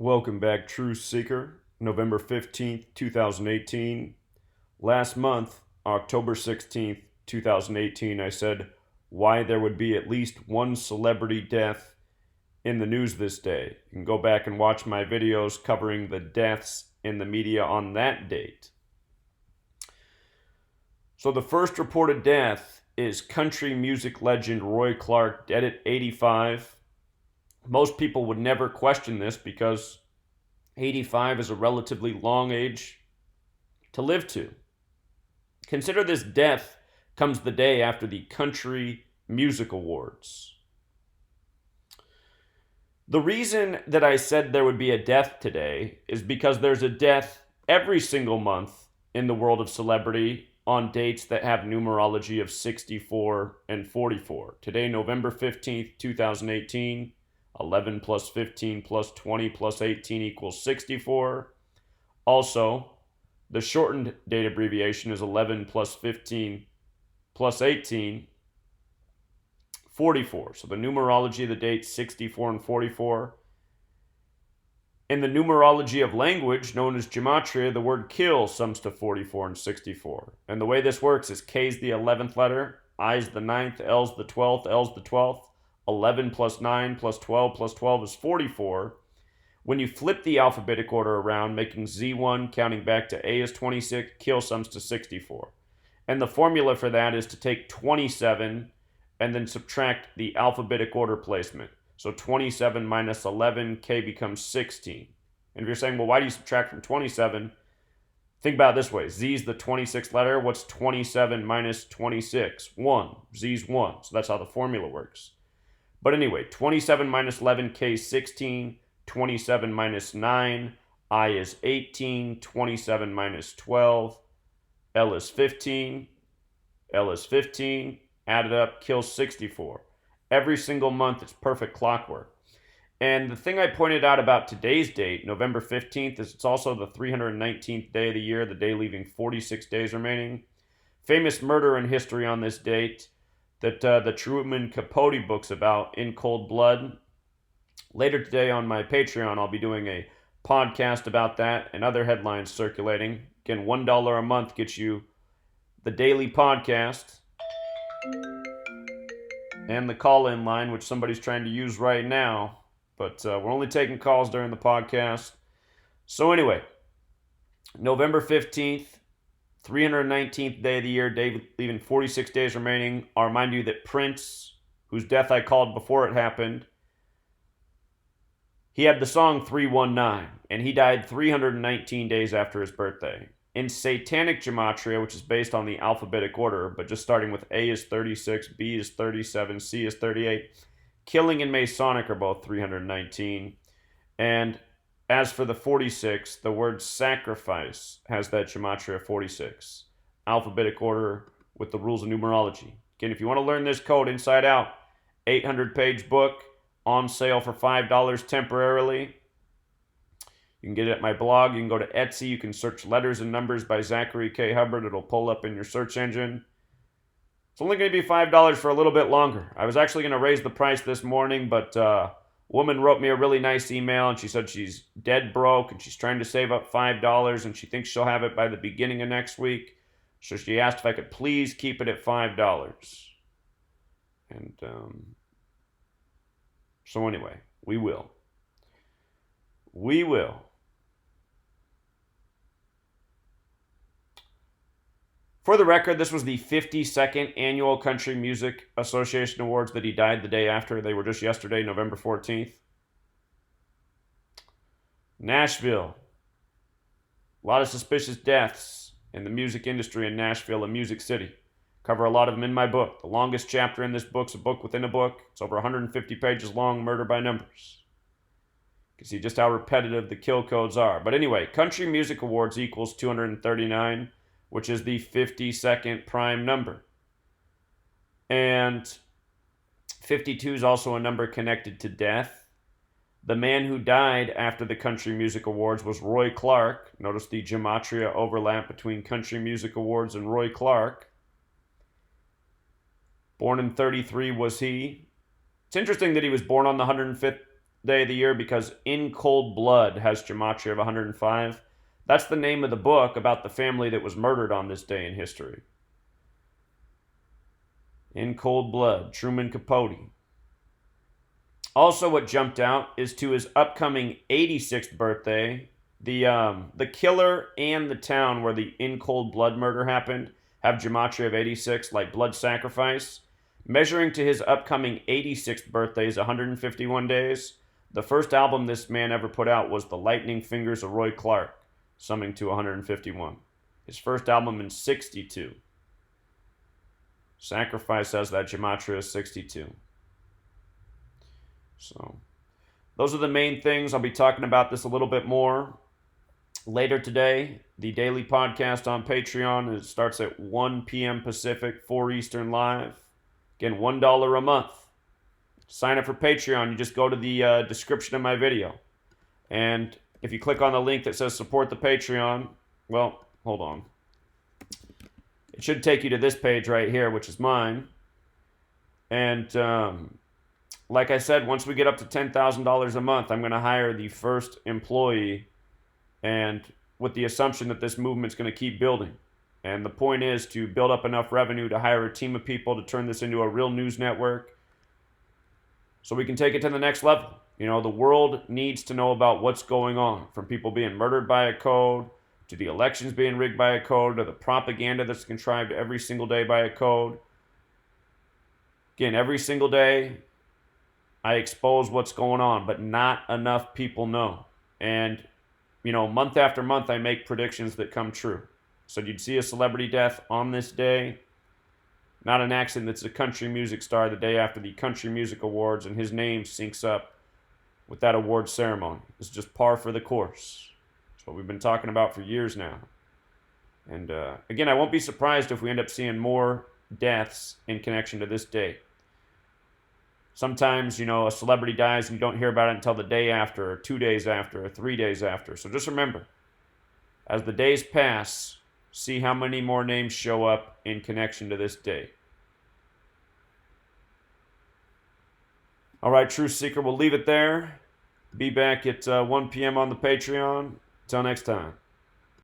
Welcome back, Truth Seeker. November 15th, 2018. Last month, October 16th, 2018, I said why there would be at least one celebrity death in the news this day. You can go back and watch my videos covering the deaths in the media on that date. So the first reported death is country music legend Roy Clark, dead at 85. Most people would never question this because 85 is a relatively long age to live to. Consider this death comes the day after the Country Music Awards. The reason that I said there would be a death today is because there's a death every single month in the world of celebrity on dates that have numerology of 64 and 44. Today, November 15th, 2018. 11 plus 15 plus 20 plus 18 equals 64. Also, the shortened date abbreviation is 11 plus 15 plus 18, 44. So the numerology of the dates 64 and 44. In the numerology of language, known as Gematria, the word kill sums to 44 and 64. And the way this works is K is the 11th letter, I is the 9th, L is the 12th, L is the 12th. 11 plus 9 plus 12 is 44. When you flip the alphabetic order around, making Z1 counting back to A is 26, kill sums to 64. And the formula for that is to take 27 and then subtract the alphabetic order placement. So 27 minus 11, K becomes 16. And if you're saying, well, why do you subtract from 27? Think about it this way. Z is the 26th letter. What's 27 minus 26? 1. Z is 1. So that's how the formula works. But anyway, 27 minus 11, K is 16. 27 minus 9, I is 18. 27 minus 12, L is 15. L is 15. Add it up, kills 64. Every single month, it's perfect clockwork. And the thing I pointed out about today's date, November 15th, is it's also the 319th day of the year, the day leaving 46 days remaining. Famous murder in history on this date that the Truman Capote book's about, In Cold Blood. Later today on my Patreon, I'll be doing a podcast about that and other headlines circulating. Again, $1 a month gets you the daily podcast and the call-in line, which somebody's trying to use right now. But we're only taking calls during the podcast. So anyway, November 15th, 319th day of the year, day leaving 46 days remaining. I'll remind you that Prince, whose death I called before it happened, he had the song 319, and he died 319 days after his birthday. In Satanic Gematria, which is based on the alphabetic order, but just starting with A is 36, B is 37, C is 38, Killing and Masonic are both 319. And as for the 46, the word sacrifice has that Gematria 46. Alphabetic order with the rules of numerology. Again, if you want to learn this code inside out, 800-page book on sale for $5 temporarily. You can get it at my blog. You can go to Etsy. You can search Letters and Numbers by Zachary K. Hubbard. It'll pull up in your search engine. It's only going to be $5 for a little bit longer. I was actually going to raise the price this morning, but a woman wrote me a really nice email, and she said she's dead broke, and she's trying to save up $5, and she thinks she'll have it by the beginning of next week. So she asked if I could please keep it at $5. And so anyway, we will. We will. For the record, this was the 52nd Annual Country Music Association Awards that he died the day after. They were just yesterday, November 14th. Nashville. A lot of suspicious deaths in the music industry in Nashville and Music City. Cover a lot of them in my book. The longest chapter in this book's a book within a book. It's over 150 pages long, Murder by Numbers. You can see just how repetitive the kill codes are. But anyway, Country Music Awards equals 239. Which is the 52nd prime number. And 52 is also a number connected to death. The man who died after the Country Music Awards was Roy Clark. Notice the gematria overlap between Country Music Awards and Roy Clark. Born in 33 was he. It's interesting that he was born on the 105th day of the year because In Cold Blood has Gematria of 105. That's the name of the book about the family that was murdered on this day in history. In Cold Blood, Truman Capote. Also, what jumped out is to his upcoming 86th birthday, the killer and the town where the In Cold Blood murder happened have Gematria of 86, like blood sacrifice. Measuring to his upcoming 86th birthday is 151 days. The first album this man ever put out was The Lightning Fingers of Roy Clark, summing to 151. His first album in 62. Sacrifice has that Gematria of 62. So, those are the main things. I'll be talking about this a little bit more later today. The daily podcast on Patreon, it starts at 1 p.m. Pacific, 4 Eastern live. Again, $1 a month. Sign up for Patreon. You just go to the description of my video. And if you click on the link that says support the Patreon, well, hold on. It should take you to this page right here, which is mine. And like I said, once we get up to $10,000 a month, I'm going to hire the first employee, and with the assumption that this movement's going to keep building. And the point is to build up enough revenue to hire a team of people to turn this into a real news network so we can take it to the next level. You know, the world needs to know about what's going on, from people being murdered by a code, to the elections being rigged by a code, to the propaganda that's contrived every single day by a code. Again, every single day, I expose what's going on, but not enough people know. And, you know, month after month, I make predictions that come true. So you'd see a celebrity death on this day. Not an accident that's a country music star the day after the Country Music Awards, and his name syncs up with that award ceremony. It's just par for the course. It's what we've been talking about for years now. And again, I won't be surprised if we end up seeing more deaths in connection to this date. Sometimes, you know, a celebrity dies and you don't hear about it until the day after, or 2 days after, or 3 days after. So just remember, as the days pass, see how many more names show up in connection to this day. All right, Truth Seeker, we'll leave it there. Be back at 1 p.m. on the Patreon. Until next time.